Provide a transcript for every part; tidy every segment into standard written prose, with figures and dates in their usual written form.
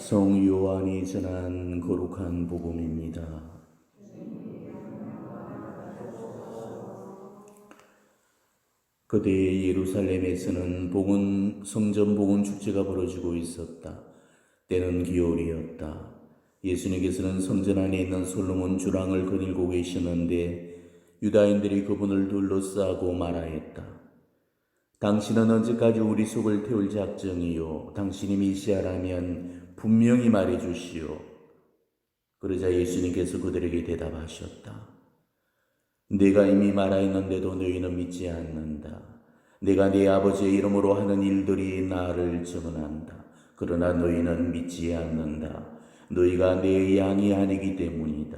성 요한이 전한 거룩한 복음입니다. 그때 예루살렘에서는 성전 복음 축제가 벌어지고 있었다. 때는 겨울이었다. 예수님께서는 성전 안에 있는 솔로몬 주랑을 거닐고 계셨는데 유다인들이 그분을 둘러싸고 말하였다. 당신은 언제까지 우리 속을 태울 작정이요? 당신이 메시아라면 분명히 말해주시오. 그러자 예수님께서 그들에게 대답하셨다. 내가 이미 말하였는데도 너희는 믿지 않는다. 내가 네 아버지의 이름으로 하는 일들이 나를 증언한다. 그러나 너희는 믿지 않는다. 너희가 내 양이 아니기 때문이다.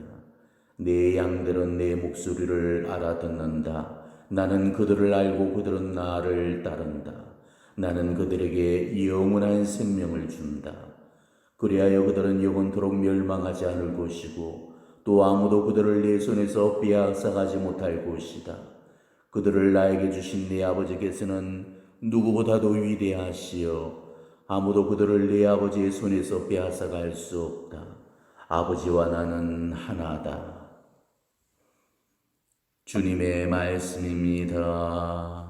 내 양들은 내 목소리를 알아듣는다. 나는 그들을 알고 그들은 나를 따른다. 나는 그들에게 영원한 생명을 준다. 그리하여 그들은 영원토록 멸망하지 않을 것이고 또 아무도 그들을 내 손에서 빼앗아가지 못할 것이다. 그들을 나에게 주신 내 아버지께서는 누구보다도 위대하시여 아무도 그들을 내 아버지의 손에서 빼앗아갈 수 없다. 아버지와 나는 하나다. 주님의 말씀입니다.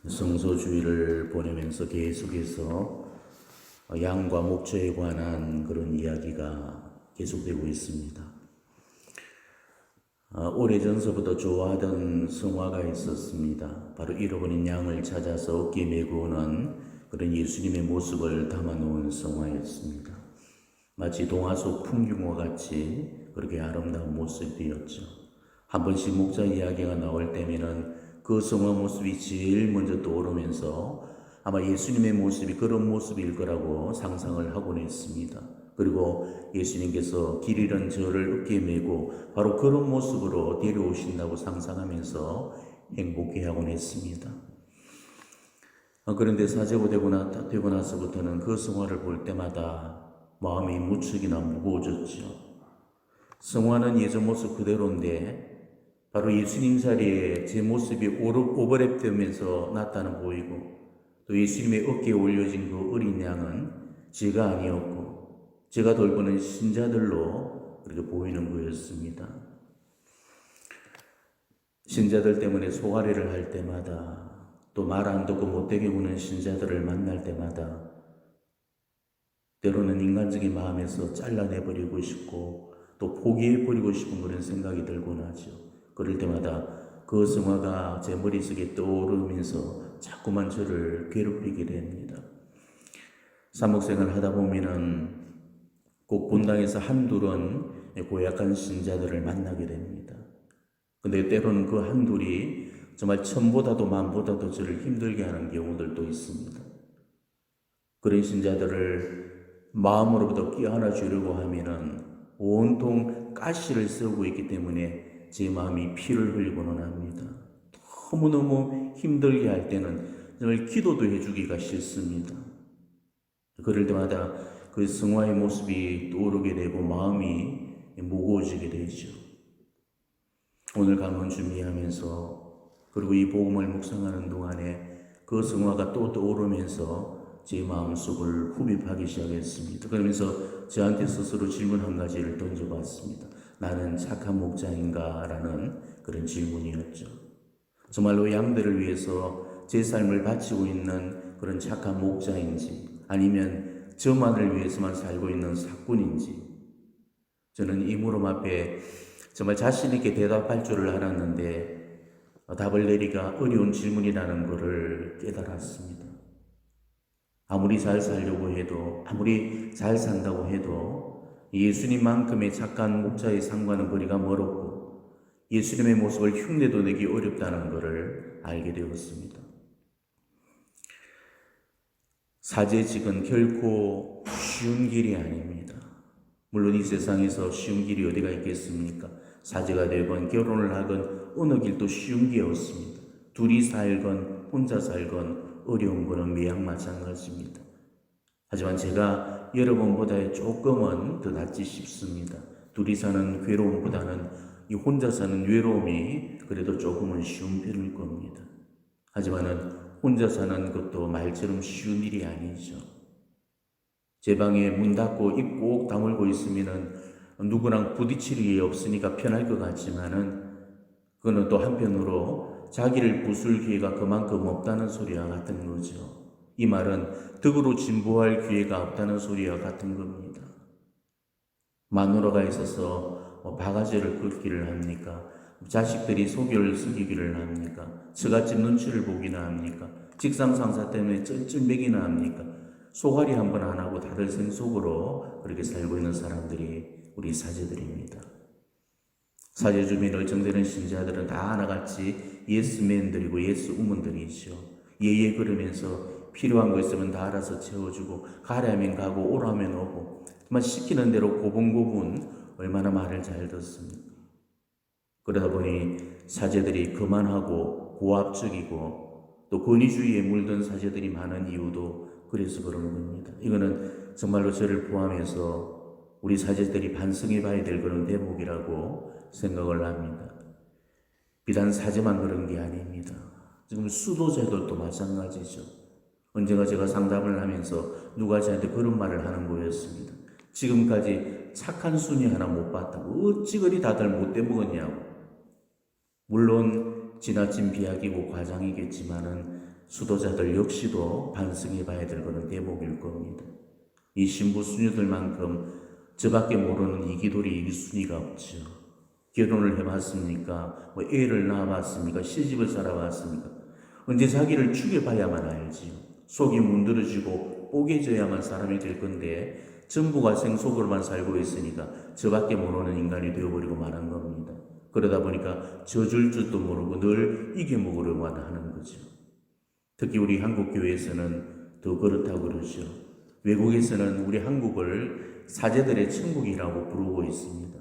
성소주의를 보내면서 계속해서 양과 목초에 관한 그런 이야기가 계속되고 있습니다. 오래전서부터 좋아하던 성화가 있었습니다. 바로 잃어버린 양을 찾아서 어깨에 메고 오는 그런 예수님의 모습을 담아놓은 성화였습니다. 마치 동화 속 풍경과 같이 그렇게 아름다운 모습이었죠. 한 번씩 목자 이야기가 나올 때면은 그 성화 모습이 제일 먼저 떠오르면서 아마 예수님의 모습이 그런 모습일 거라고 상상을 하곤 했습니다. 그리고 예수님께서 길 잃은 저를 어깨에 메고 바로 그런 모습으로 데려오신다고 상상하면서 행복해하곤 했습니다. 그런데 사제가 되고 나서부터는 그 성화를 볼 때마다 마음이 무척이나 무거워졌죠. 성화는 예전 모습 그대로인데 바로 예수님 자리에 제 모습이 오버랩되면서 나타나 보이고 또 예수님의 어깨에 올려진 그 어린 양은 제가 아니었고 제가 돌보는 신자들로 그렇게 보이는 거였습니다. 신자들 때문에 소가리를 할 때마다 또 말 안 듣고 못되게 구는 신자들을 만날 때마다 때로는 인간적인 마음에서 잘라내버리고 싶고 또 포기해버리고 싶은 그런 생각이 들곤 하죠. 그럴 때마다 그 성화가 제 머릿속에 떠오르면서 자꾸만 저를 괴롭히게 됩니다. 사목생활을 하다 보면은 꼭 본당에서 한둘은 고약한 신자들을 만나게 됩니다. 근데 때로는 그 한둘이 정말 천보다도 만보다도 저를 힘들게 하는 경우들도 있습니다. 그런 신자들을 마음으로부터 끼어안아 주려고 하면은 온통 가시를 쓰고 있기 때문에 제 마음이 피를 흘리고는 합니다. 너무너무 힘들게 할 때는 정말 기도도 해주기가 싫습니다. 그럴 때마다 그 성화의 모습이 떠오르게 되고 마음이 무거워지게 되죠. 오늘 강론 준비하면서 그리고 이 복음을 묵상하는 동안에 그 성화가 또 떠오르면서 제 마음속을 흡입하기 시작했습니다. 그러면서 저한테 스스로 질문 한 가지를 던져봤습니다. 나는 착한 목자인가? 라는 그런 질문이었죠. 정말로 양들을 위해서 제 삶을 바치고 있는 그런 착한 목자인지 아니면 저만을 위해서만 살고 있는 사꾼인지 저는 이 물음 앞에 정말 자신 있게 대답할 줄을 알았는데 답을 내리기가 어려운 질문이라는 것을 깨달았습니다. 아무리 잘 살려고 해도 아무리 잘 산다고 해도 예수님만큼의 착한 목자의 상과는 거리가 멀었고 예수님의 모습을 흉내도 내기 어렵다는 것을 알게 되었습니다. 사제직은 결코 쉬운 길이 아닙니다. 물론 이 세상에서 쉬운 길이 어디가 있겠습니까? 사제가 되건 결혼을 하건 어느 길도 쉬운 게 없습니다. 둘이 살건 혼자 살건 어려운 거는 매양 마찬가지입니다. 하지만 제가 여러분보다 조금은 더 낫지 싶습니다. 둘이 사는 괴로움보다는 이 혼자 사는 외로움이 그래도 조금은 쉬운 편일 겁니다. 하지만은 혼자 사는 것도 말처럼 쉬운 일이 아니죠. 제 방에 문 닫고 입 꼭 다물고 있으면은 누구랑 부딪힐 일이 없으니까 편할 것 같지만은 그거는 또 한편으로 자기를 부술 기회가 그만큼 없다는 소리와 같은 거죠. 이 말은 덕으로 진보할 기회가 없다는 소리와 같은 겁니다. 마누라가 있어서 바가지를 긁기를 합니까? 자식들이 속을 썩이기를 합니까? 처갓집 눈치를 보기나 합니까? 직장 상사 때문에 쩔쩔매기나 합니까? 소갈이 한 번 안 하고 다들 생속으로 그렇게 살고 있는 사람들이 우리 사제들입니다. 사제 주변에 얼정되는 신자들은 다 하나같이 예스맨들이고 예스우먼들이죠. 예예 그러면서 필요한 거 있으면 다 알아서 채워주고 가라면 가고 오라면 오고 정말 시키는 대로 고분고분 얼마나 말을 잘 듣습니까? 그러다 보니 사제들이 거만하고 고압적이고 또 권위주의에 물든 사제들이 많은 이유도 그래서 그러는 겁니다. 이거는 정말로 저를 포함해서 우리 사제들이 반성해 봐야 될 그런 대목이라고 생각을 합니다. 비단 사제만 그런 게 아닙니다. 지금 수도자들도 마찬가지죠. 언젠가 제가 상담을 하면서 누가 저한테 그런 말을 하는 거였습니다. 지금까지 착한 순위 하나 못 봤다고 어찌 그리 다들 못돼 먹었냐고. 물론 지나친 비약이고 과장이겠지만은 수도자들 역시도 반성해 봐야 될 그런 대목일 겁니다. 이 신부 수녀들만큼 저밖에 모르는 이기돌이 이기순위가 없죠. 결혼을 해봤습니까? 애를 낳아봤습니까? 시집을 살아봤습니까? 언제 자기를 죽여봐야만 알지요. 속이 문드러지고 뽀개져야만 사람이 될 건데 전부가 생속으로만 살고 있으니까 저밖에 모르는 인간이 되어버리고 마는 겁니다. 그러다 보니까 져줄 줄도 모르고 늘 이겨먹으려고만 하는 거죠. 특히 우리 한국 교회에서는 더 그렇다고 그러죠. 외국에서는 우리 한국을 사제들의 천국이라고 부르고 있습니다.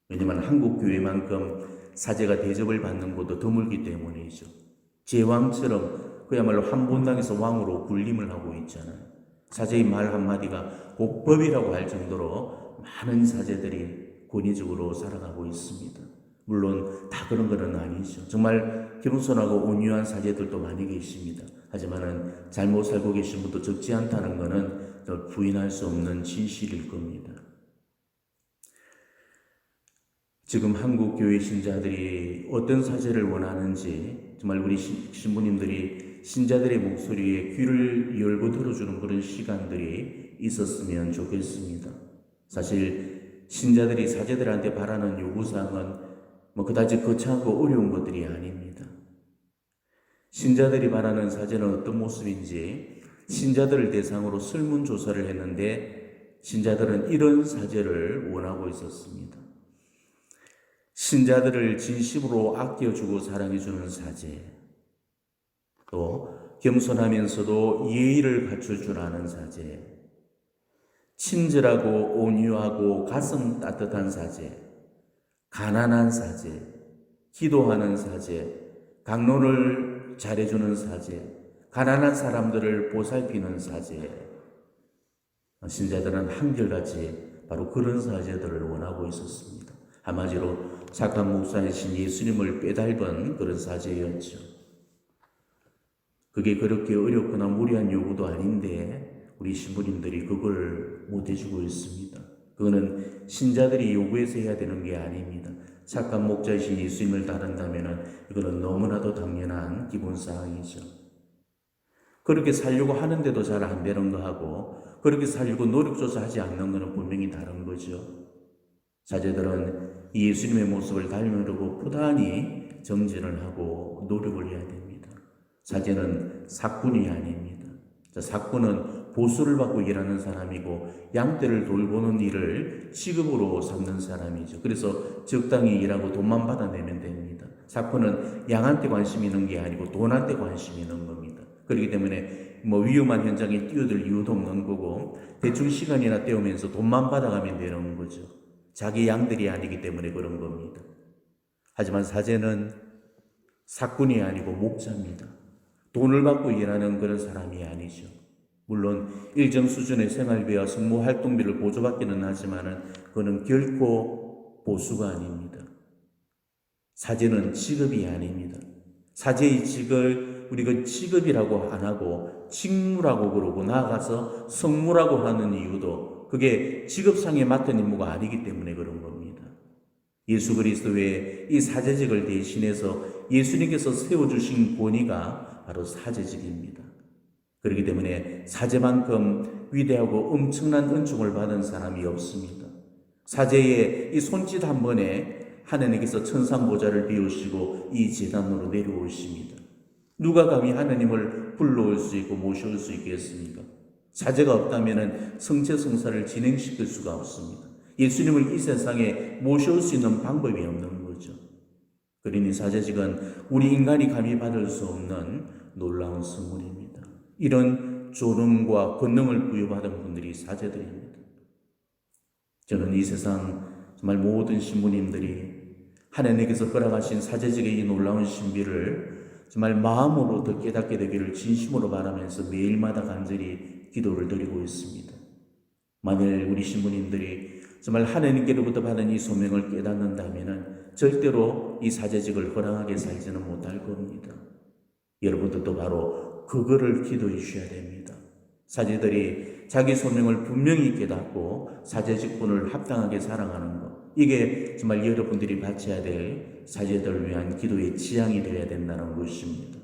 왜냐하면 한국 교회만큼 사제가 대접을 받는 곳도 드물기 때문이죠. 제왕처럼 그야말로 한 본당에서 왕으로 군림을 하고 있잖아요. 사제의 말 한마디가 곧 법이라고 할 정도로 많은 사제들이 권위적으로 살아가고 있습니다. 물론 다 그런 건 아니죠. 정말 겸손하고 온유한 사제들도 많이 계십니다. 하지만은 잘못 살고 계신 분도 적지 않다는 것은 부인할 수 없는 진실일 겁니다. 지금 한국 교회 신자들이 어떤 사제를 원하는지 정말 우리 신부님들이 신자들의 목소리에 귀를 열고 들어주는 그런 시간들이 있었으면 좋겠습니다. 사실 신자들이 사제들한테 바라는 요구사항은 그다지 거창하고 어려운 것들이 아닙니다. 신자들이 바라는 사제는 어떤 모습인지 신자들을 대상으로 설문조사를 했는데 신자들은 이런 사제를 원하고 있었습니다. 신자들을 진심으로 아껴주고 사랑해주는 사제, 또 겸손하면서도 예의를 갖출 아는 사제, 친절하고 온유하고 가슴 따뜻한 사제, 가난한 사제, 기도하는 사제, 강론을 잘해주는 사제, 가난한 사람들을 보살피는 사제. 신자들은 한결같이 바로 그런 사제들을 원하고 있었습니다. 한마디로 착한 목사이신 예수님을 빼닮은 그런 사제였죠. 그게 그렇게 어렵거나 무리한 요구도 아닌데 우리 신부님들이 그걸 못해주고 있습니다. 그거는 신자들이 요구해서 해야 되는 게 아닙니다. 착한 목자이신 예수님을 따른다면 이거는 너무나도 당연한 기본사항이죠. 그렇게 살려고 하는데도 잘 안 되는 거하고 그렇게 살려고 노력조차 하지 않는 것은 분명히 다른 거죠. 사제들은 예수님의 모습을 닮으려고 부단히 정진을 하고 노력을 해야 됩니다. 사제는 사꾼이 아닙니다. 사꾼은 보수를 받고 일하는 사람이고 양떼를 돌보는 일을 직업으로 삼는 사람이죠. 그래서 적당히 일하고 돈만 받아내면 됩니다. 사꾼은 양한테 관심이 있는 게 아니고 돈한테 관심이 있는 겁니다. 그렇기 때문에 위험한 현장에 뛰어들 이유도 없는 거고 대충 시간이나 때우면서 돈만 받아가면 되는 거죠. 자기 양들이 아니기 때문에 그런 겁니다. 하지만 사제는 사꾼이 아니고 목자입니다. 돈을 받고 일하는 그런 사람이 아니죠. 물론 일정 수준의 생활비와 성모 활동비를 보조받기는 하지만은 그거는 결코 보수가 아닙니다. 사제는 직업이 아닙니다. 사제의 직을 우리가 직업이라고 안 하고 직무라고 그러고 나아가서 성무라고 하는 이유도 그게 직업상에 맡은 임무가 아니기 때문에 그런 겁니다. 예수 그리스도의 이 사제직을 대신해서 예수님께서 세워주신 권위가 바로 사제직입니다. 그렇기 때문에 사제만큼 위대하고 엄청난 은총을 받은 사람이 없습니다. 사제의 이 손짓 한 번에 하나님께서 천상보좌를 비우시고 이 제단으로 내려오십니다. 누가 감히 하나님을 불러올 수 있고 모셔올 수 있겠습니까? 사제가 없다면 성체성사를 진행시킬 수가 없습니다. 예수님을 이 세상에 모셔올 수 있는 방법이 없는 거죠. 그러니 사제직은 우리 인간이 감히 받을 수 없는 놀라운 선물입니다. 이런 존엄과 권능을 부여받은 분들이 사제들입니다. 저는 이 세상 정말 모든 신부님들이 하나님께서 허락하신 사제직의 이 놀라운 신비를 정말 마음으로 더 깨닫게 되기를 진심으로 바라면서 매일마다 간절히 기도를 드리고 있습니다. 만일 우리 신부님들이 정말 하나님께로부터 받은 이 소명을 깨닫는다면 절대로 이 사제직을 허랑하게 살지는 못할 겁니다. 여러분들도 바로 그거를 기도해 주셔야 됩니다. 사제들이 자기 소명을 분명히 깨닫고 사제직분을 합당하게 사랑하는 것, 이게 정말 여러분들이 바쳐야 될 사제들을 위한 기도의 지향이 되어야 된다는 것입니다.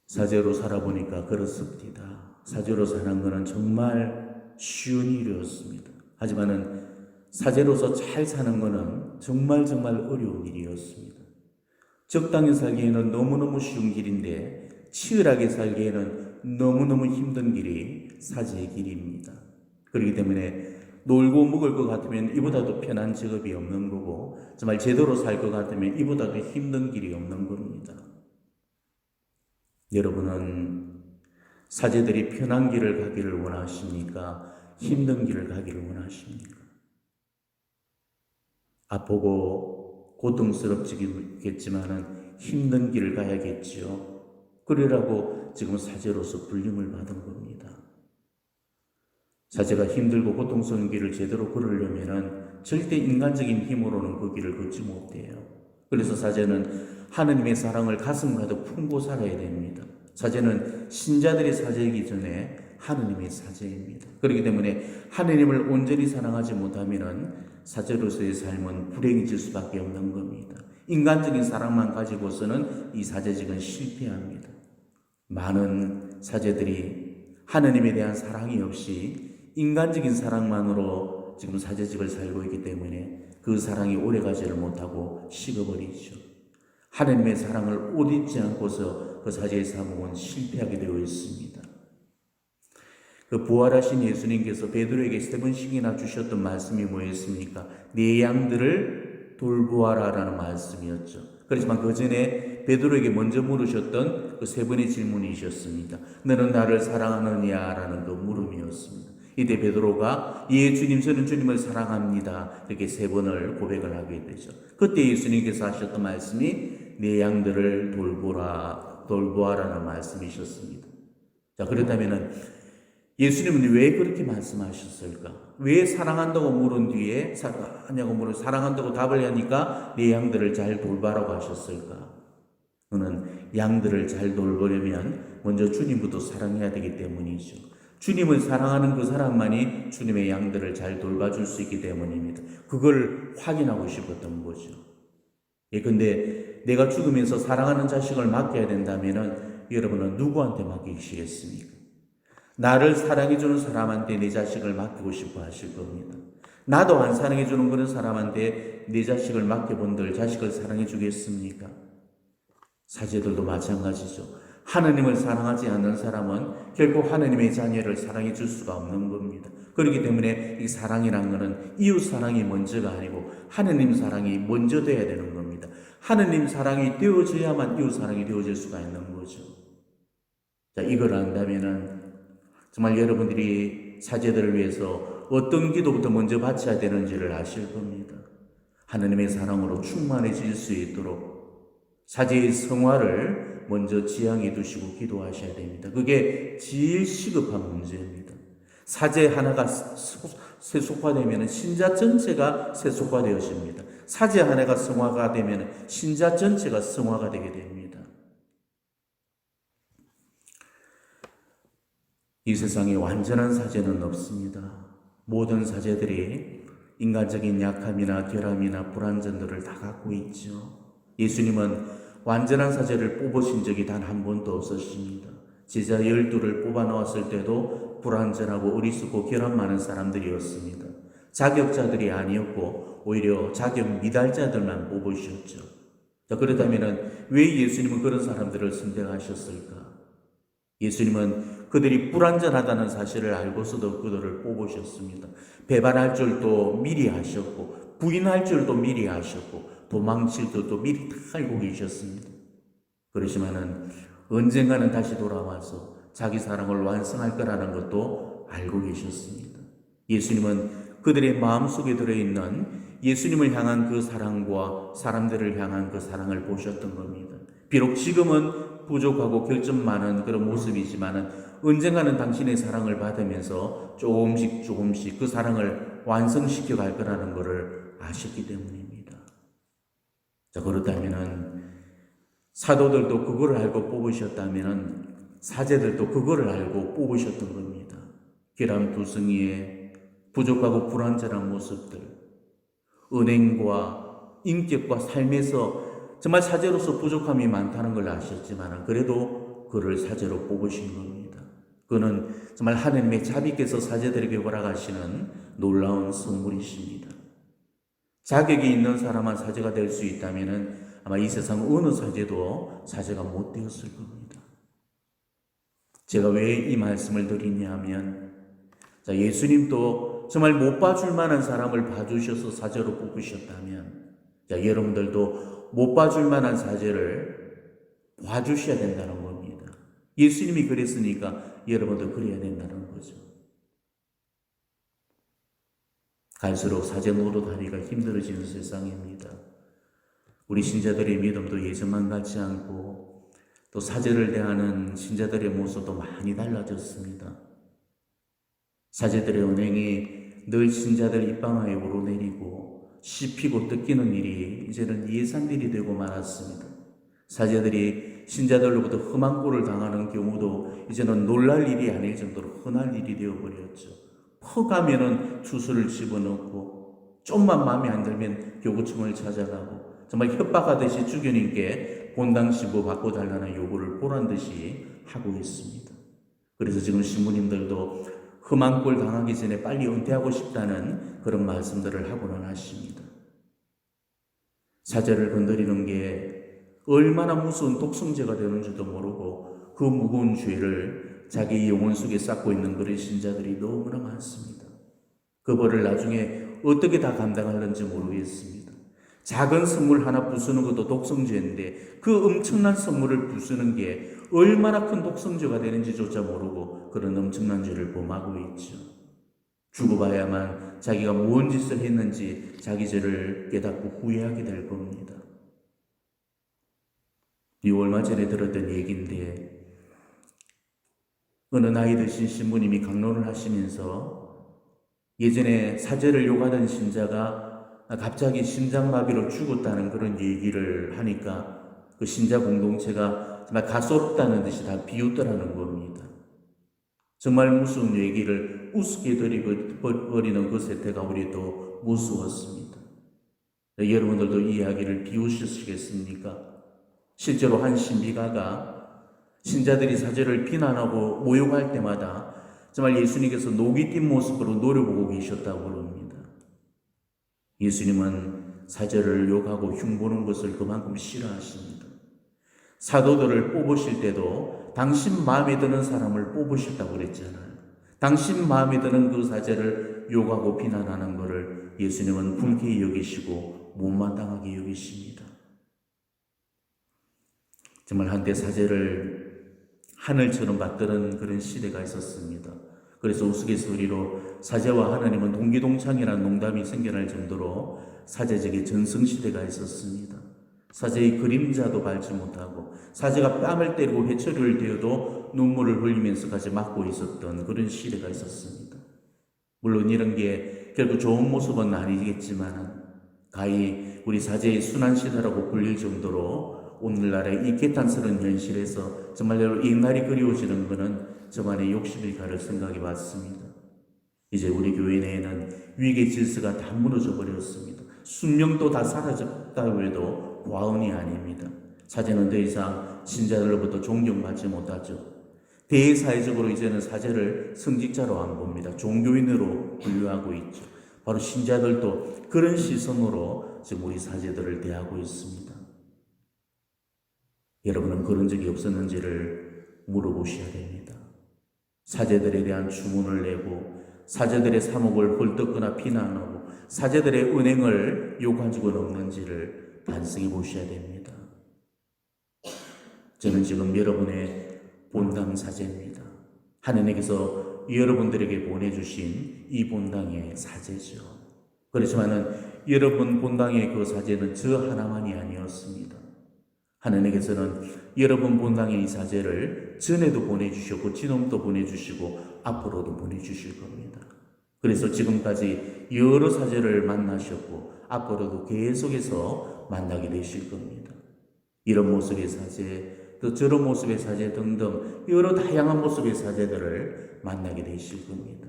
사제로 살아보니까 그렇습니다. 사제로 사는 것은 정말 쉬운 일이었습니다. 하지만은 사제로서 잘 사는 것은 정말 어려운 일이었습니다. 적당히 살기에는 너무너무 쉬운 길인데 치열하게 살기에는 너무너무 힘든 길이 사제의 길입니다. 그렇기 때문에 놀고 먹을 것 같으면 이보다도 편한 직업이 없는 거고 정말 제대로 살 것 같으면 이보다도 힘든 길이 없는 겁니다. 여러분은 사제들이 편한 길을 가기를 원하십니까? 힘든 길을 가기를 원하십니까? 아프고 고통스럽겠지만은 힘든 길을 가야겠지요. 그러라고 지금 사제로서 불림을 받은 겁니다. 사제가 힘들고 고통스러운 길을 제대로 걸으려면은 절대 인간적인 힘으로는 그 길을 걷지 못해요. 그래서 사제는 하느님의 사랑을 가슴 가득 품고 살아야 됩니다. 사제는 신자들의 사제이기 전에 하느님의 사제입니다. 그렇기 때문에 하느님을 온전히 사랑하지 못하면은 사제로서의 삶은 불행해질 수밖에 없는 겁니다. 인간적인 사랑만 가지고서는 이 사제직은 실패합니다. 많은 사제들이 하느님에 대한 사랑이 없이 인간적인 사랑만으로 지금 사제직을 살고 있기 때문에 그 사랑이 오래가지를 못하고 식어버리죠. 하느님의 사랑을 옷 입지 않고서 그 사제의 사목은 실패하게 되어 있습니다. 그 부활하신 예수님께서 베드로에게 3번씩이나 주셨던 말씀이 뭐였습니까? 네 양들을 돌보아라라는 말씀이었죠. 그렇지만 그 전에 베드로에게 먼저 물으셨던 그 3번의 질문이셨습니다. 너는 나를 사랑하느냐? 라는 그 물음이었습니다. 이때 베드로가 예 주님 저는 주님을 사랑합니다. 이렇게 3번을 고백을 하게 되죠. 그때 예수님께서 하셨던 말씀이 네 양들을 돌보아라는 말씀이셨습니다. 자, 그렇다면은 예수님은 왜 그렇게 말씀하셨을까? 왜 사랑한다고 물은 뒤에 사랑한다고 답을 하니까 네 양들을 잘 돌봐라고 하셨을까? 너는 양들을 잘 돌보려면 먼저 주님부터 사랑해야 되기 때문이죠. 주님을 사랑하는 그 사람만이 주님의 양들을 잘 돌봐줄 수 있기 때문입니다. 그걸 확인하고 싶었던 거죠. 근데 내가 죽으면서 사랑하는 자식을 맡겨야 된다면은 여러분은 누구한테 맡기시겠습니까? 나를 사랑해주는 사람한테 내 자식을 맡기고 싶어 하실 겁니다. 나도 안 사랑해주는 그런 사람한테 내 자식을 맡겨본들 자식을 사랑해주겠습니까? 사제들도 마찬가지죠. 하느님을 사랑하지 않는 사람은 결코 하느님의 자녀를 사랑해 줄 수가 없는 겁니다. 그렇기 때문에 이 사랑이란 것은 이웃 사랑이 먼저가 아니고 하느님 사랑이 먼저 돼야 되는 겁니다. 하느님 사랑이 되어져야만 이웃 사랑이 되어질 수가 있는 거죠. 자, 이걸 안다면은 정말 여러분들이 사제들을 위해서 어떤 기도부터 먼저 바쳐야 되는지를 아실 겁니다. 하느님의 사랑으로 충만해질 수 있도록 사제의 성화를 먼저 지향해 두시고 기도하셔야 됩니다. 그게 제일 시급한 문제입니다. 사제 하나가 세속화되면 신자 전체가 세속화되어집니다. 사제 하나가 성화가 되면 신자 전체가 성화가 되게 됩니다. 이 세상에 완전한 사제는 없습니다. 모든 사제들이 인간적인 약함이나 결함이나 불완전들을 다 갖고 있죠. 예수님은 완전한 사제를 뽑으신 적이 단 한 번도 없으십니다. 제자 12를 뽑아 놓았을 때도 불완전하고 어리석고 결함 많은 사람들이었습니다. 자격자들이 아니었고 오히려 자격 미달자들만 뽑으셨죠. 자, 그렇다면 왜 예수님은 그런 사람들을 선택하셨을까? 예수님은 그들이 불완전하다는 사실을 알고서도 그들을 뽑으셨습니다. 배반할 줄도 미리 하셨고 부인할 줄도 미리 하셨고 도망칠 줄도 미리 다 알고 계셨습니다. 그러지만은 언젠가는 다시 돌아와서 자기 사랑을 완성할 거라는 것도 알고 계셨습니다. 예수님은 그들의 마음속에 들어있는 예수님을 향한 그 사랑과 사람들을 향한 그 사랑을 보셨던 겁니다. 비록 지금은 부족하고 결점 많은 그런 모습이지만은 언젠가는 당신의 사랑을 받으면서 조금씩 그 사랑을 완성시켜 갈 거라는 것을 아셨기 때문입니다. 자, 그렇다면은 사도들도 그거를 알고 뽑으셨다면은 사제들도 그거를 알고 뽑으셨던 겁니다. 결함투성이의 부족하고 불완전한 모습들, 은행과 인격과 삶에서 정말 사제로서 부족함이 많다는 걸 아셨지만 그래도 그를 사제로 뽑으신 겁니다. 그는 정말 하나님의 자비께서 사제들에게 허락하시는 놀라운 선물이십니다. 자격이 있는 사람만 사제가 될 수 있다면 아마 이 세상 어느 사제도 사제가 못 되었을 겁니다. 제가 왜 이 말씀을 드리냐 하면 예수님도 정말 못 봐줄 만한 사람을 봐주셔서 사제로 뽑으셨다면 여러분들도 못 봐줄 만한 사제를 봐주셔야 된다는 겁니다. 예수님이 그랬으니까 여러분도 그래야 된다는 거죠. 갈수록 사제 노릇하기가 힘들어지는 세상입니다. 우리 신자들의 믿음도 예전만 같지 않고 또 사제를 대하는 신자들의 모습도 많이 달라졌습니다. 사제들의 은행이 늘 신자들 입방아에 오르내리고 씹히고 뜯기는 일이 이제는 예산일이 되고 말았습니다. 사제들이 신자들로부터 험한 꼴을 당하는 경우도 이제는 놀랄 일이 아닐 정도로 흔할 일이 되어버렸죠. 퍼가면은 주술을 집어넣고 좀만 마음에 안 들면 교구청을 찾아가고 정말 협박하듯이 주교님께 본당 신부 바꿔달라는 요구를 보란듯이 하고 있습니다. 그래서 지금 신부님들도 험한 꼴 당하기 전에 빨리 은퇴하고 싶다는 그런 말씀들을 하고는 하십니다. 사제를 건드리는 게 얼마나 무서운 독성죄가 되는 줄도 모르고 그 무거운 죄를 자기 영혼 속에 쌓고 있는 그런 신자들이 너무나 많습니다. 그 벌을 나중에 어떻게 다 감당하는지 모르겠습니다. 작은 선물 하나 부수는 것도 독성죄인데 그 엄청난 선물을 부수는 게 얼마나 큰 독성죄가 되는지조차 모르고 그런 엄청난 죄를 범하고 있죠. 죽어봐야만 자기가 무슨 짓을 했는지 자기 죄를 깨닫고 후회하게 될 겁니다. 이 얼마 전에 들었던 얘기인데 어느 나이 드신 신부님이 강론을 하시면서 예전에 사제를 요구하던 신자가 갑자기 심장마비로 죽었다는 그런 얘기를 하니까 그 신자 공동체가 정말 가소롭다는 듯이 다 비웃더라는 겁니다. 정말 무서운 얘기를 우습게 버리는 그 세태가 우리도 무서웠습니다. 여러분들도 이 이야기를 비웃으시겠습니까? 실제로 한 신비가가 신자들이 사제를 비난하고 모욕할 때마다 정말 예수님께서 녹이 띈 모습으로 노려보고 계셨다고 그럽니다. 예수님은 사제를 욕하고 흉보는 것을 그만큼 싫어하십니다. 사도들을 뽑으실 때도 당신 마음에 드는 사람을 뽑으셨다고 그랬잖아요. 당신 마음에 드는 그 사제를 욕하고 비난하는 것을 예수님은 불쾌히 여기시고 못마땅하게 여기십니다. 정말 한때 사제를 하늘처럼 받드는 그런 시대가 있었습니다. 그래서 우스갯소리로 사제와 하나님은 동기동창이라는 농담이 생겨날 정도로 사제적인 전성시대가 있었습니다. 사제의 그림자도 밟지 못하고 사제가 뺨을 때리고 회초리를 대어도 눈물을 흘리면서까지 맞고 있었던 그런 시대가 있었습니다. 물론 이런 게 결국 좋은 모습은 아니겠지만 가히 우리 사제의 순환시대라고 불릴 정도로 오늘날의 이 개탄스러운 현실에서 정말로 옛날이 그리워지는 것은 저만의 욕심일까를 생각해 봤습니다. 이제 우리 교회 내에는 위계 질서가 다 무너져 버렸습니다. 순명도 다 사라졌다고 해도 과언이 아닙니다. 사제는 더 이상 신자들로부터 존경받지 못하죠. 대사회적으로 이제는 사제를 성직자로 안 봅니다. 종교인으로 분류하고 있죠. 바로 신자들도 그런 시선으로 지금 우리 사제들을 대하고 있습니다. 여러분은 그런 적이 없었는지를 물어보셔야 됩니다. 사제들에 대한 주문을 내고 사제들의 사목을 헐뜯거나 비난하고 사제들의 은행을 요구한 적은 없는지를 반성해 보셔야 됩니다. 저는 지금 여러분의 본당 사제입니다. 하나님께서 여러분들에게 보내주신 이 본당의 사제죠. 그렇지만은 여러분 본당의 그 사제는 저 하나만이 아니었습니다. 하나님께서는 여러분 본당의 이 사제를 전에도 보내주셨고 지금도 보내주시고 앞으로도 보내주실 겁니다. 그래서 지금까지 여러 사제를 만나셨고 앞으로도 계속해서 만나게 되실 겁니다. 이런 모습의 사제, 또 저런 모습의 사제 등등 여러 다양한 모습의 사제들을 만나게 되실 겁니다.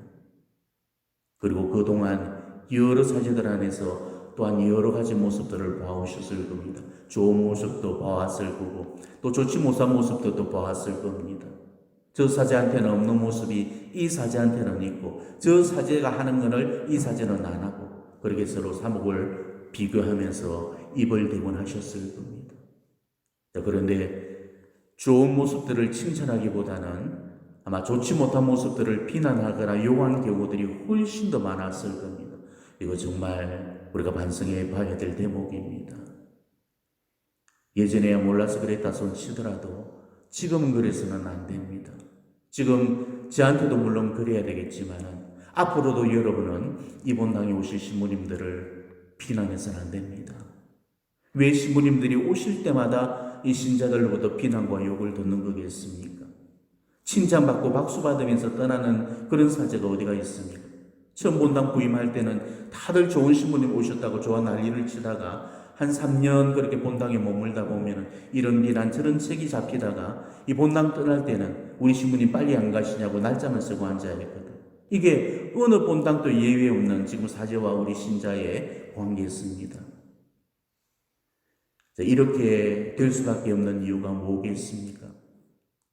그리고 그동안 여러 사제들 안에서 또한 여러 가지 모습들을 봐오셨을 겁니다. 좋은 모습도 봐왔을 거고 또 좋지 못한 모습도 또 봐왔을 겁니다. 저 사제한테는 없는 모습이 이 사제한테는 있고 저 사제가 하는 것을 이 사제는 안 하고 그렇게 서로 사목을 비교하면서 입을 대문하셨을 겁니다. 그런데 좋은 모습들을 칭찬하기보다는 아마 좋지 못한 모습들을 비난하거나 요구하는 경우들이 훨씬 더 많았을 겁니다. 이거 정말 우리가 반성해 봐야 될 대목입니다. 예전에야 몰라서 그랬다 손 치더라도 지금은 그래서는 안 됩니다. 지금 저한테도 물론 그래야 되겠지만 앞으로도 여러분은 이 본당에 오실 신부님들을 비난해서는 안 됩니다. 왜 신부님들이 오실 때마다 이 신자들로부터 비난과 욕을 듣는 거겠습니까? 칭찬받고 박수 받으면서 떠나는 그런 사제가 어디가 있습니까? 처음 본당 부임할 때는 다들 좋은 신부님 오셨다고 좋아 난리를 치다가 한 3년 그렇게 본당에 머물다 보면 이런 비난 저런 책이 잡히다가 이 본당 떠날 때는 우리 신부님 빨리 안 가시냐고 날짜만 쓰고 앉아야 했거든. 이게 어느 본당도 예외 없는 지금 사제와 우리 신자의 관계였습니다. 이렇게 될 수밖에 없는 이유가 뭐겠습니까?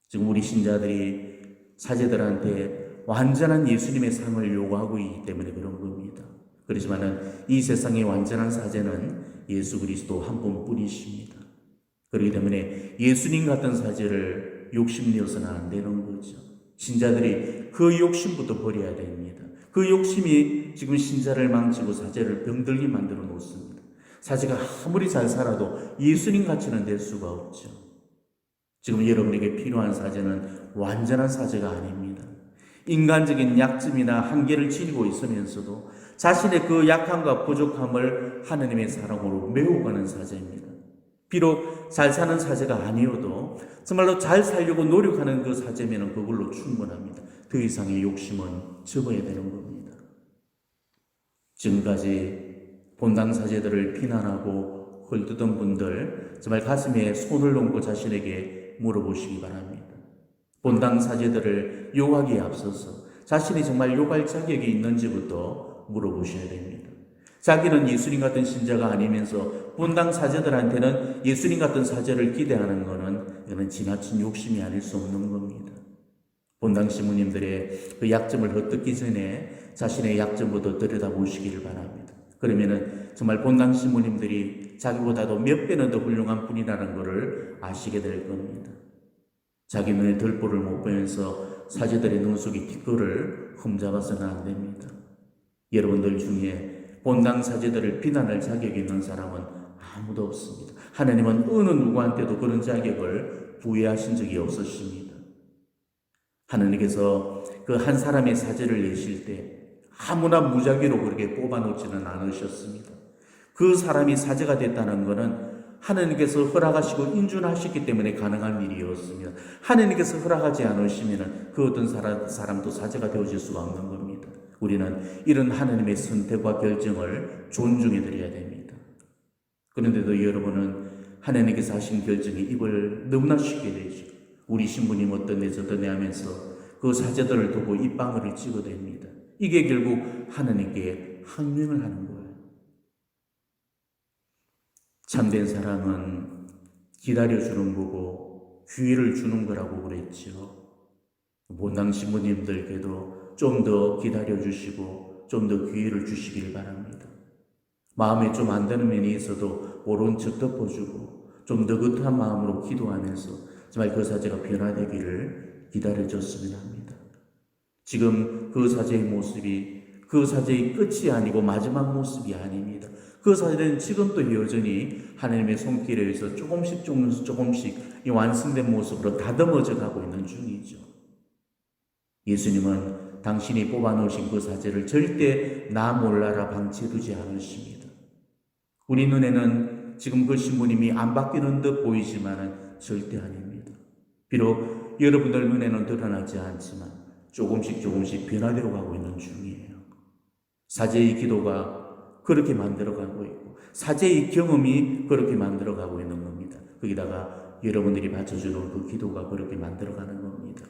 지금 우리 신자들이 사제들한테 완전한 예수님의 삶을 요구하고 있기 때문에 그런 겁니다. 그렇지만 이 세상의 완전한 사제는 예수 그리스도 한 분뿐이십니다. 그렇기 때문에 예수님 같은 사제를 욕심내어서는 안 되는 거죠. 신자들이 그 욕심부터 버려야 됩니다. 그 욕심이 지금 신자를 망치고 사제를 병들게 만들어 놓습니다. 사제가 아무리 잘 살아도 예수님 같이는 될 수가 없죠. 지금 여러분에게 필요한 사제는 완전한 사제가 아닙니다. 인간적인 약점이나 한계를 지니고 있으면서도 자신의 그 약함과 부족함을 하느님의 사랑으로 메워가는 사제입니다. 비록 잘 사는 사제가 아니어도 정말로 잘 살려고 노력하는 그 사제면 그걸로 충분합니다. 더 이상의 욕심은 접어야 되는 겁니다. 지금까지 본당 사제들을 비난하고 헐뜯은 분들 정말 가슴에 손을 얹고 자신에게 물어보시기 바랍니다. 본당 사제들을 욕하기에 앞서서 자신이 정말 욕할 자격이 있는지부터 물어보셔야 됩니다. 자기는 예수님 같은 신자가 아니면서 본당 사제들한테는 예수님 같은 사제를 기대하는 것은 이건 지나친 욕심이 아닐 수 없는 겁니다. 본당 신부님들의 그 약점을 헛듣기 전에 자신의 약점부터 들여다보시기를 바랍니다. 그러면은 정말 본당 신부님들이 자기보다도 몇 배는 더 훌륭한 분이라는 것을 아시게 될 겁니다. 자기 눈에 들보를 못 보면서 사제들의 눈 속에 티끌을 흠잡아서는 안 됩니다. 여러분들 중에 본당 사제들을 비난할 자격이 있는 사람은 아무도 없습니다. 하나님은 어느 누구한테도 그런 자격을 부여하신 적이 없으십니다. 하나님께서 그 한 사람의 사제를 내실 때 아무나 무작위로 그렇게 뽑아놓지는 않으셨습니다. 그 사람이 사제가 됐다는 것은 하나님께서 허락하시고 인준하셨기 때문에 가능한 일이었습니다. 하나님께서 허락하지 않으시면 그 어떤 사람도 사제가 되어질 수가 없는 겁니다. 우리는 이런 하나님의 선택과 결정을 존중해 드려야 됩니다. 그런데도 여러분은 하나님께서 하신 결정에 입을 너무나 쉽게 대죠. 우리 신부님 어떠네 저떠네 하면서 그 사제들을 두고 입방울을 찍어댑니다. 이게 결국 하나님께 항명을 하는 거예요. 참된 사랑은 기다려주는 거고 기회를 주는 거라고 그랬죠. 본당 신부님들께도 좀 더 기다려주시고 좀 더 기회를 주시길 바랍니다. 마음에 좀 안 드는 면이 있어도 모른 척 덮어주고 좀 느긋한 마음으로 기도하면서 정말 그 사제가 변화되기를 기다려줬으면 합니다. 지금 그 사제의 모습이 그 사제의 끝이 아니고 마지막 모습이 아닙니다. 그 사제는 지금도 여전히 하나님의 손길에 의해서 조금씩 이 완성된 모습으로 다듬어져 가고 있는 중이죠. 예수님은 당신이 뽑아놓으신 그 사제를 절대 나 몰라라 방치해두지 않으십니다. 우리 눈에는 지금 그 신부님이 안 바뀌는 듯 보이지만은 절대 아닙니다. 비록 여러분들 눈에는 드러나지 않지만 조금씩 변화되어 가고 있는 중이에요. 사제의 기도가 그렇게 만들어가고 있고 사제의 경험이 그렇게 만들어가고 있는 겁니다. 거기다가 여러분들이 바쳐주는 그 기도가 그렇게 만들어가는 겁니다.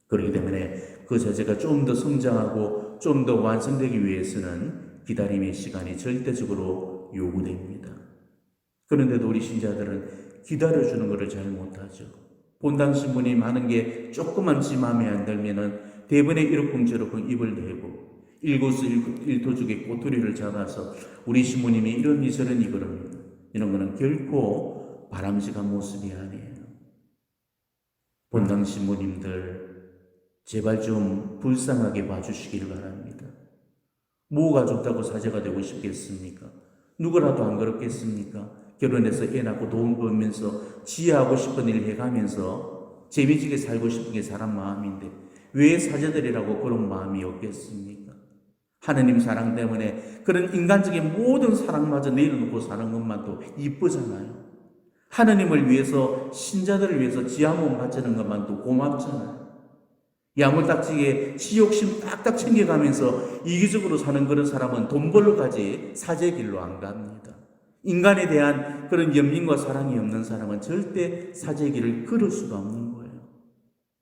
그렇기 때문에 그 사제가 좀 더 성장하고 좀 더 완성되기 위해서는 기다림의 시간이 절대적으로 요구됩니다. 그런데도 우리 신자들은 기다려주는 것을 잘 못하죠. 본당 신부님 하는 게 조금만 지 마음에 안 들면은 대번에 이러쿵저러쿵 입을 대고 일거수일투족의 꼬투리를 잡아서 우리 신부님이 이러니 저러니 그럽니다. 이런 거는 결코 바람직한 모습이 아니에요. 본당 신부님들 제발 좀 불쌍하게 봐주시길 바랍니다. 뭐가 좋다고 사제가 되고 싶겠습니까? 누구라도 안 그렇겠습니까? 결혼해서 애 낳고 돈 벌면서 지혜하고 싶은 일 해가면서 재미지게 살고 싶은 게 사람 마음인데 왜 사제들이라고 그런 마음이 없겠습니까? 하느님 사랑 때문에 그런 인간적인 모든 사랑마저 내려놓고 사는 것만도 이쁘잖아요. 하느님을 위해서 신자들을 위해서 지하몸 바치는 것만도 고맙잖아요. 야물딱지게 지욕심 딱딱 챙겨가면서 이기적으로 사는 그런 사람은 돈 벌러까지 사제 길로 안 갑니다. 인간에 대한 그런 연민과 사랑이 없는 사람은 절대 사제 길을 걸을 수가 없는 거예요.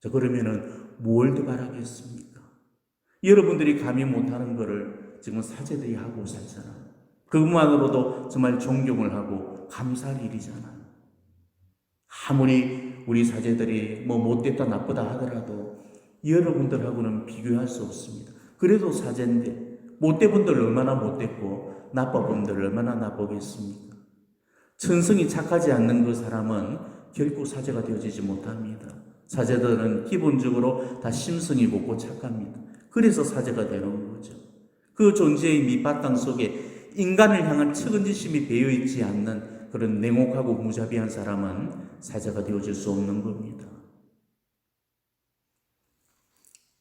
자, 그러면은 뭘 더 바라겠습니까? 여러분들이 감히 못하는 거를 지금 사제들이 하고 살잖아요. 그것만으로도 정말 존경을 하고 감사할 일이잖아요. 아무리 우리 사제들이 못됐다 나쁘다 하더라도 여러분들하고는 비교할 수 없습니다. 그래도 사제인데 못된 분들 얼마나 못됐고 나쁜 분들 얼마나 나쁘겠습니까? 천성이 착하지 않는 그 사람은 결코 사제가 되어지지 못합니다. 사제들은 기본적으로 다 심성이 곱고 착합니다. 그래서 사제가 되는 거죠. 그 존재의 밑바탕 속에 인간을 향한 측은지심이 배어있지 않는 그런 냉혹하고 무자비한 사람은 사제가 되어질 수 없는 겁니다.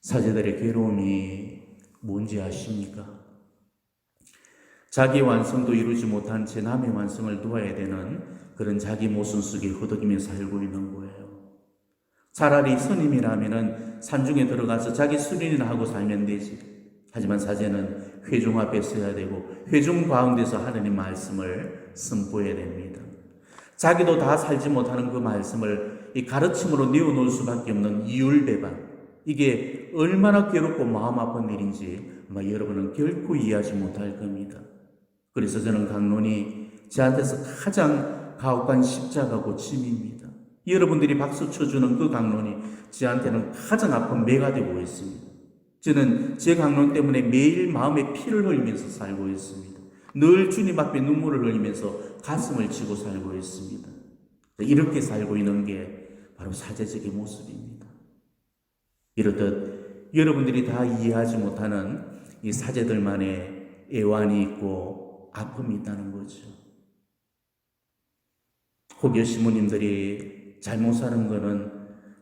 사제들의 괴로움이 뭔지 아십니까? 자기 완성도 이루지 못한 제 남의 완성을 도와야 되는 그런 자기 모순 속에 허덕이며 살고 있는 거예요. 차라리 스님이라면은 산중에 들어가서 자기 수련이나 하고 살면 되지. 하지만 사제는 회중 앞에 서야 되고 회중 가운데서 하나님 말씀을 선포해야 됩니다. 자기도 다 살지 못하는 그 말씀을 이 가르침으로 내어놓을 수밖에 없는 이율배반, 이게 얼마나 괴롭고 마음 아픈 일인지 아마 여러분은 결코 이해하지 못할 겁니다. 그래서 저는 강론이 저한테서 가장 가혹한 십자가 고침입니다. 여러분들이 박수 쳐주는 그 강론이 저한테는 가장 아픈 매가 되고 있습니다. 저는 제 강론 때문에 매일 마음에 피를 흘리면서 살고 있습니다. 늘 주님 앞에 눈물을 흘리면서 가슴을 치고 살고 있습니다. 이렇게 살고 있는 게 바로 사제적인 모습입니다. 이렇듯 여러분들이 다 이해하지 못하는 이 사제들만의 애환이 있고 아픔이 있다는 거죠. 혹여 신부님들이 잘못 사는 것은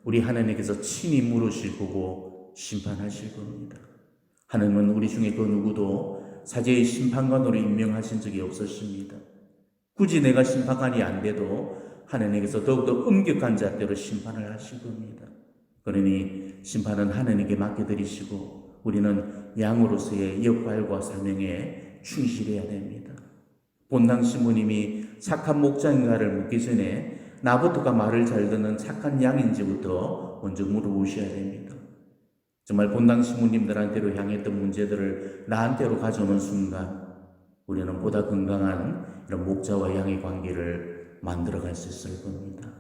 우리 하나님께서 친히 물으실 거고 심판하실 겁니다. 하나님은 우리 중에 그 누구도 사제의 심판관으로 임명하신 적이 없으십니다. 굳이 내가 심판관이 안 돼도 하나님께서 더욱더 엄격한 잣대로 심판을 하실 겁니다. 그러니 심판은 하나님께 맡겨드리시고 우리는 양으로서의 역할과 사명에 충실해야 됩니다. 본당 신부님이 착한 목자인가를 묻기 전에 나부터가 말을 잘 듣는 착한 양인지부터 먼저 물어보셔야 됩니다. 정말 본당 신부님들한테로 향했던 문제들을 나한테로 가져오는 순간 우리는 보다 건강한 이런 목자와 양의 관계를 만들어갈 수 있을 겁니다.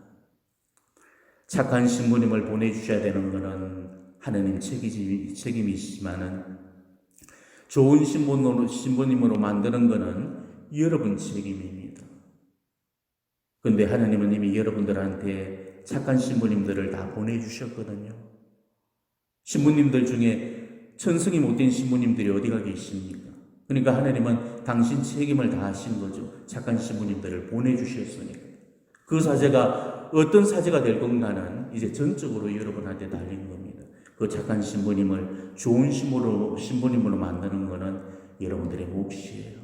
착한 신부님을 보내주셔야 되는 것은 하느님 책임이시지만은 좋은 신부님으로 만드는 것은 여러분 책임입니다. 그런데 하나님은 이미 여러분들한테 착한 신부님들을 다 보내주셨거든요. 신부님들 중에 천성이 못된 신부님들이 어디가 계십니까? 그러니까 하나님은 당신 책임을 다 하신 거죠. 착한 신부님들을 보내주셨으니까. 그 사제가 어떤 사제가 될 건가는 이제 전적으로 여러분한테 달린 겁니다. 그 착한 신부님을 좋은 신부님으로 만드는 것은 여러분들의 몫이에요.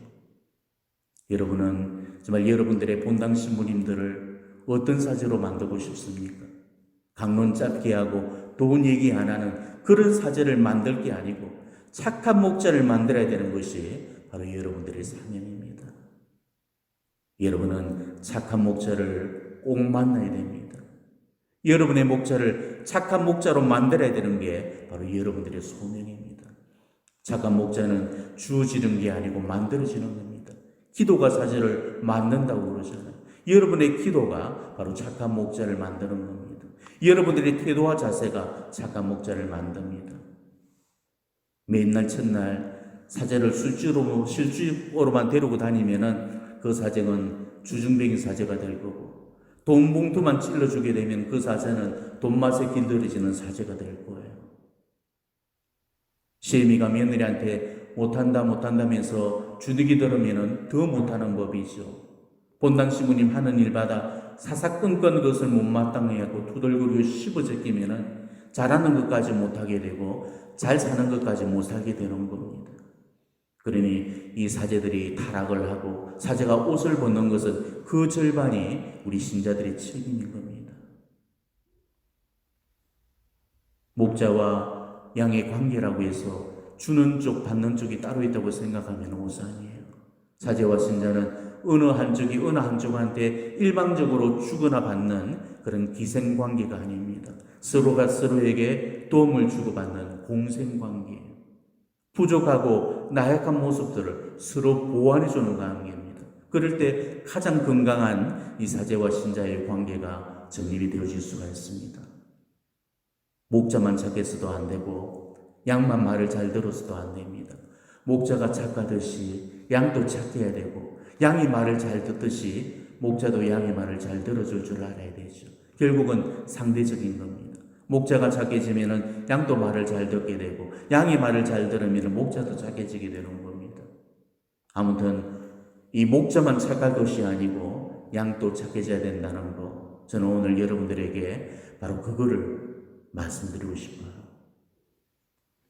여러분은 정말 여러분들의 본당 신부님들을 어떤 사제로 만들고 싶습니까? 강론 짧게 하고 돈 얘기 안 하는 그런 사제를 만들 게 아니고 착한 목자를 만들어야 되는 것이 바로 여러분들의 사명입니다. 여러분은 착한 목자를 꼭 만나야 됩니다. 여러분의 목자를 착한 목자로 만들어야 되는 게 바로 여러분들의 소명입니다. 착한 목자는 주어지는 게 아니고 만들어지는 겁니다. 기도가 사제를 만든다고 그러잖아요. 여러분의 기도가 바로 착한 목자를 만드는 겁니다. 여러분들의 태도와 자세가 착한 목자를 만듭니다. 맨날 첫날 사제를 실주로만 데리고 다니면은 그 사제는 주중뱅이 사제가 될 거고, 돈 봉투만 찔러주게 되면 그 사제는 돈맛에 길들여지는 사제가 될 거예요. 시애미가 며느리한테 못한다면서 주눅이 들으면 더 못하는 법이죠. 본당 신부님 하는 일마다 사사건건 것을 못마땅해 하고 투덜거리고 씹어제끼면 잘하는 것까지 못하게 되고 잘 사는 것까지 못 살게 되는 겁니다. 그러니 이 사제들이 타락을 하고 사제가 옷을 벗는 것은 그 절반이 우리 신자들의 책임인 겁니다. 목자와 양의 관계라고 해서 주는 쪽 받는 쪽이 따로 있다고 생각하면 오산이에요. 사제와 신자는 어느 한쪽이 어느 한쪽한테 일방적으로 주거나 받는 그런 기생관계가 아닙니다. 서로가 서로에게 도움을 주고받는 공생관계예요. 부족하고 나약한 모습들을 서로 보완해주는 관계입니다. 그럴 때 가장 건강한 이 사제와 신자의 관계가 정립이 되어질 수가 있습니다. 목자만 착해서도 안 되고 양만 말을 잘 들어서도 안 됩니다. 목자가 착하듯이 양도 착해야 되고 양이 말을 잘 듣듯이 목자도 양의 말을 잘 들어줄 줄 알아야 되죠. 결국은 상대적인 겁니다. 목자가 착해지면 양도 말을 잘 듣게 되고 양이 말을 잘 들으면 목자도 착해지게 되는 겁니다. 아무튼 이 목자만 착할 것이 아니고 양도 착해져야 된다는 거, 저는 오늘 여러분들에게 바로 그거를 말씀드리고 싶어요.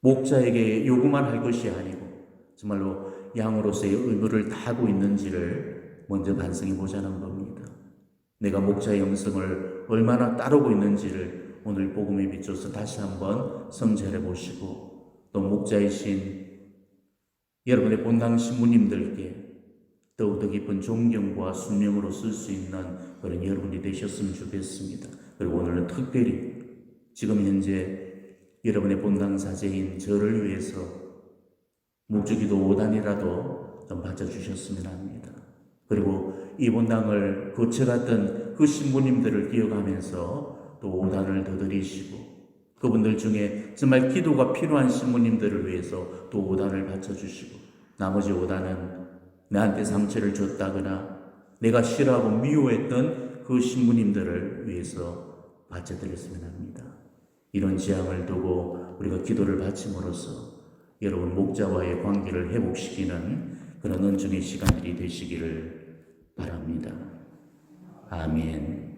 목자에게 요구만 할 것이 아니고 정말로 양으로서의 의무를 다하고 있는지를 먼저 반성해 보자는 겁니다. 내가 목자의 영성을 얼마나 따르고 있는지를 오늘 복음에 비춰서 다시 한번 성찰해 보시고, 또 목자이신 여러분의 본당 신부님들께 더욱더 깊은 존경과 순명으로 쓸 수 있는 그런 여러분이 되셨으면 좋겠습니다. 그리고 오늘은 특별히 지금 현재 여러분의 본당 사제인 저를 위해서 묵주기도 5단이라도 좀 바쳐주셨으면 합니다. 그리고 이 본당을 거쳐갔던 그 신부님들을 기억하면서 또 5단을 더 드리시고, 그분들 중에 정말 기도가 필요한 신부님들을 위해서 또 5단을 바쳐주시고, 나머지 5단은 나한테 상처를 줬다거나 내가 싫어하고 미워했던 그 신부님들을 위해서 바쳐드렸으면 합니다. 이런 지향을 두고 우리가 기도를 바침으로써 여러분 목자와의 관계를 회복시키는 그런 은총의 시간들이 되시기를 바랍니다. 아멘.